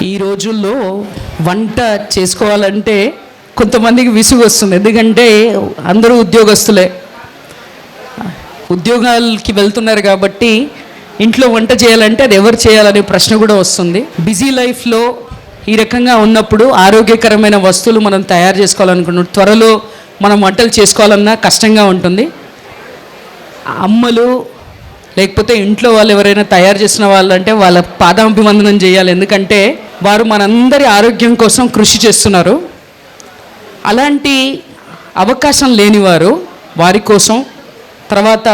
ఈ రోజుల్లో వంట చేసుకోవాలంటే కొంతమందికి విసుగు వస్తుంది. ఎందుకంటే అందరూ ఉద్యోగస్తులే, ఉద్యోగాలకి వెళ్తున్నారు కాబట్టి ఇంట్లో వంట చేయాలంటే అది ఎవరు చేయాలనే ప్రశ్న కూడా వస్తుంది. బిజీ లైఫ్లో ఈ రకంగా ఉన్నప్పుడు ఆరోగ్యకరమైన వస్తువులు మనం తయారు చేసుకోవాలనుకున్నాం, త్వరలో మనం వంటలు చేసుకోవాలన్నా కష్టంగా ఉంటుంది. అమ్మలు లేకపోతే ఇంట్లో వాళ్ళు ఎవరైనా తయారు చేసిన వాళ్ళు అంటే వాళ్ళ పాదాభివందనం చేయాలి. ఎందుకంటే వారు మనందరి ఆరోగ్యం కోసం కృషి చేస్తున్నారు. అలాంటి అవకాశం లేనివారు వారి కోసం తర్వాత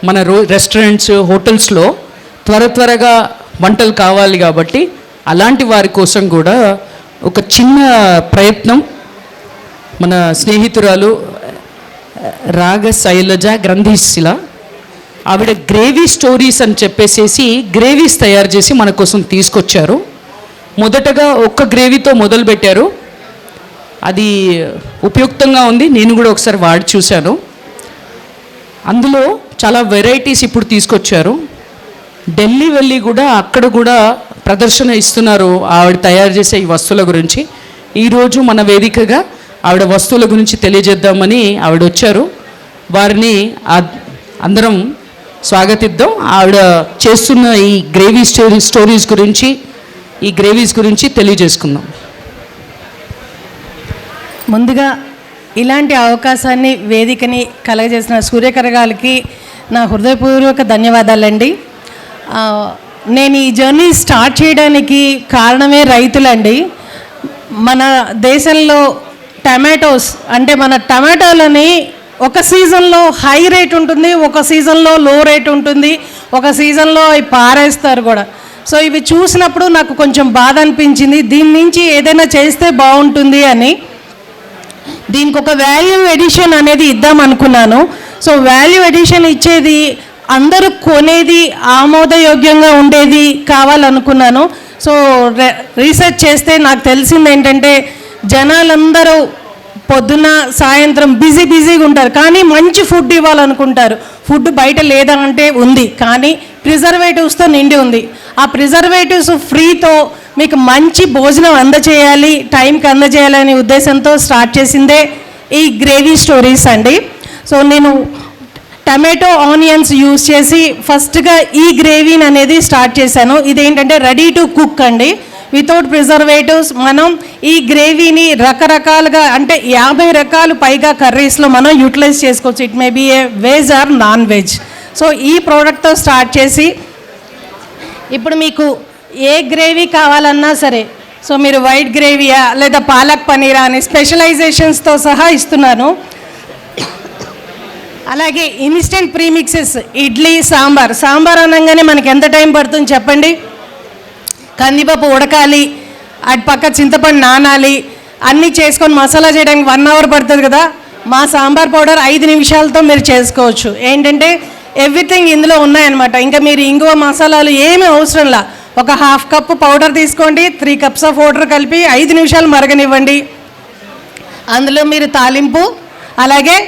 మన రెస్టారెంట్స్ హోటల్స్లో త్వరగా వంటలు కావాలి కాబట్టి అలాంటి వారి కోసం కూడా ఒక చిన్న ప్రయత్నం మన స్నేహితురాలు రాగశైలజ గ్రంథిశిల ఆవిడ గ్రేవీ స్టోరీస్ అని చెప్పేసి గ్రేవీస్ తయారు చేసి మన కోసం తీసుకొచ్చారు. మొదటగా ఒక్క గ్రేవీతో మొదలుపెట్టారు, అది ఉపయుక్తంగా ఉంది. నేను కూడా ఒకసారి వాడి చూశాను. అందులో చాలా వెరైటీస్ ఇప్పుడు తీసుకొచ్చారు. ఢిల్లీ వెళ్ళి కూడా అక్కడ కూడా ప్రదర్శన ఇస్తున్నారు ఆవిడ తయారు చేసే ఈ వస్తువుల గురించి. ఈరోజు మన వేదికగా ఆవిడ వస్తువుల గురించి తెలియజేద్దామని ఆవిడ వచ్చారు. వారిని అందరం స్వాగతిద్దాం. ఆవిడ చేస్తున్న ఈ గ్రేవీ స్టోరీస్ గురించి, ఈ గ్రేవీస్ గురించి తెలియజేసుకుందాం. ముందుగా ఇలాంటి అవకాశాన్ని వేదికని కలగజేసిన సూర్యకర గారికి నా హృదయపూర్వక ధన్యవాదాలండి. నేను ఈ జర్నీ స్టార్ట్ చేయడానికి కారణమే రైతులండి. మన దేశంలో టమాటోస్ అంటే మన టమాటోలని ఒక సీజన్లో హై రేట్ ఉంటుంది, ఒక సీజన్లో లో రేట్ ఉంటుంది, ఒక సీజన్లో అవి పారేస్తారు కూడా. సో ఇవి చూసినప్పుడు నాకు కొంచెం బాధ అనిపించింది. దీని నుంచి ఏదైనా చేస్తే బాగుంటుంది అని దీనికి ఒక వాల్యూ ఎడిషన్ అనేది ఇద్దాం అనుకున్నాను. సో వాల్యూ ఎడిషన్ ఇచ్చేది అందరూ కొనేది ఆమోదయోగ్యంగా ఉండేది కావాలనుకున్నాను. సో రీసెర్చ్ చేస్తే నాకు తెలిసింది ఏంటంటే జనాలందరూ పొద్దున్న సాయంత్రం బిజీగా ఉంటారు, కానీ మంచి ఫుడ్ ఇవ్వాలనుకుంటారు. ఫుడ్ బయట లేదా అంటే ఉంది, కానీ ప్రిజర్వేటివ్స్తో నిండి ఉంది. ఆ ప్రిజర్వేటివ్స్ ఫ్రీతో మీకు మంచి భోజనం అందజేయాలి, టైంకి అందజేయాలనే ఉద్దేశంతో స్టార్ట్ చేసిందే ఈ గ్రేవీ స్టోరీస్ అండి. సో నేను టమాటో ఆనియన్స్ యూజ్ చేసి ఫస్ట్గా ఈ గ్రేవీని అనేది స్టార్ట్ చేశాను. ఇదేంటంటే రెడీ టు కుక్ అండి, వితౌట్ ప్రిజర్వేటివ్స్. మనం ఈ గ్రేవీని రకరకాలుగా అంటే 50 రకాలు పైగా కర్రీస్లో మనం యూటిలైజ్ చేసుకోవచ్చు. It may be a veg or non veg. So ఈ ప్రోడక్ట్తో స్టార్ట్ చేసి ఇప్పుడు మీకు ఏ గ్రేవీ కావాలన్నా సరే, సో మీరు వైట్ గ్రేవీయా లేదా పాలక్ పనీరా అని స్పెషలైజేషన్స్తో సహా ఇస్తున్నాను. అలాగే ఇన్స్టెంట్ ప్రీమిక్సెస్, ఇడ్లీ, సాంబార్ అనగానే మనకి ఎంత టైం పడుతుంది చెప్పండి? కందిపప్పు ఉడకాలి, అటు పక్క చింతపండు నానాలి, అన్నీ చేసుకొని మసాలా చేయడానికి 1 అవర్ పడుతుంది కదా. మా సాంబార్ పౌడర్ 5 నిమిషాలతో మీరు చేసుకోవచ్చు. ఏంటంటే ఎవ్రీథింగ్ ఇందులో ఉన్నాయన్నమాట. ఇంకా మీరు ఇంగువ మసాలాలు ఏమీ అవసరంలా, ఒక 1/2 కప్పు పౌడర్ తీసుకోండి, 3 కప్స్ ఆఫ్ వాటర్ కలిపి 5 నిమిషాలు మరగనివ్వండి. అందులో మీరు తాలింపు అలాగే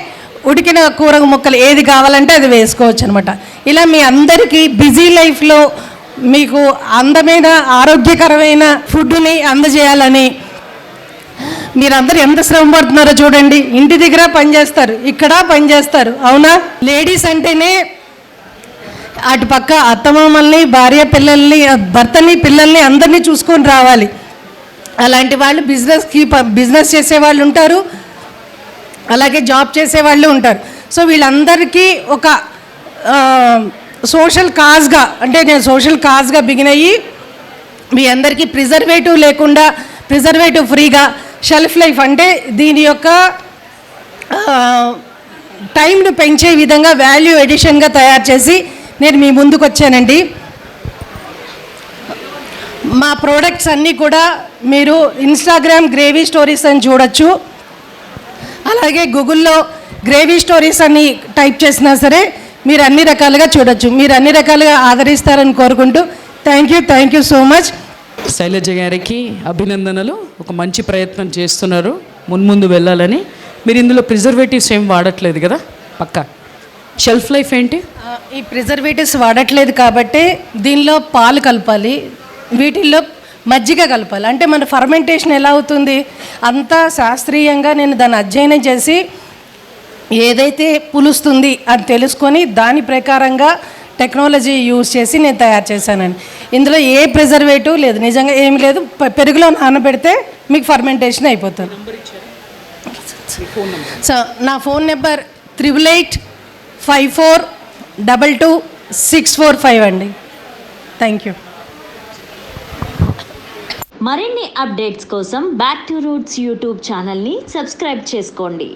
ఉడికిన కూర ముక్కలు ఏది కావాలంటే అది వేసుకోవచ్చు అనమాట. ఇలా మీ అందరికీ బిజీ లైఫ్లో మీకు అందమైన ఆరోగ్యకరమైన ఫుడ్ని అందజేయాలని మీరందరూ ఎంత శ్రమ పడుతున్నారో చూడండి. ఇంటి దగ్గర పనిచేస్తారు, ఇక్కడ పనిచేస్తారు, అవునా? లేడీస్ అంటేనే అటు పక్క అత్తమామల్ని, భార్య పిల్లల్ని, భర్తని, పిల్లల్ని అందరినీ చూసుకొని రావాలి. అలాంటి వాళ్ళు బిజినెస్ చేసేవాళ్ళు ఉంటారు, అలాగే జాబ్ చేసేవాళ్ళు ఉంటారు. సో వీళ్ళందరికీ ఒక సోషల్ కాజ్గా అంటే నేను సోషల్ కాజ్గా బిగిన్ అయ్యి మీ అందరికీ ప్రిజర్వేటివ్ లేకుండా, ప్రిజర్వేటివ్ ఫ్రీగా, షెల్ఫ్ లైఫ్ అంటే దీని యొక్క టైంను పెంచే విధంగా వాల్యూ ఎడిషన్గా తయారు చేసి నేను మీ ముందుకు వచ్చానండి. మా ప్రోడక్ట్స్ అన్నీ కూడా మీరు ఇన్స్టాగ్రామ్ గ్రేవీ స్టోరీస్ అని చూడొచ్చు. అలాగే గూగుల్లో గ్రేవీ స్టోరీస్ అని టైప్ చేసినా సరే మీరు అన్ని రకాలుగా చూడొచ్చు. మీరు అన్ని రకాలుగా ఆదరిస్తారని కోరుకుంటూ thank you so much. Shailaja గారికి అభినందనలు. ఒక మంచి ప్రయత్నం చేస్తున్నారు, ముందు వెళ్ళాలని. మీరు ఇందులో ప్రిజర్వేటివ్స్ ఏం వాడట్లేదు కదా? పక్కా షెల్ఫ్ లైఫ్ ఏంటి? ఈ ప్రిజర్వేటివ్స్ వాడట్లేదు కాబట్టి దీనిలో పాలు కలపాలి, వీటిల్లో మజ్జిగ కలపాలి. అంటే మన ఫర్మెంటేషన్ ఎలా అవుతుంది, అంతా శాస్త్రీయంగా నేను దాన్ని అధ్యయనం చేసి ఏదైతే పులుస్తుంది అని తెలుసుకొని దాని ప్రకారంగా టెక్నాలజీ యూజ్ చేసి నేను తయారు చేశానండి. ఇందులో ఏ ప్రిజర్వేటివ్ లేదు, నిజంగా ఏమి లేదు. పెరుగులో నానబెడితే మీకు ఫర్మెంటేషన్ అయిపోతుంది. సో నా ఫోన్ నెంబర్ 8884222645 అండి. Thank you. మరిన్ని అప్డేట్స్ కోసం బ్యాక్ టు రూట్స్ యూట్యూబ్ ఛానల్ని సబ్స్క్రైబ్ చేసుకోండి.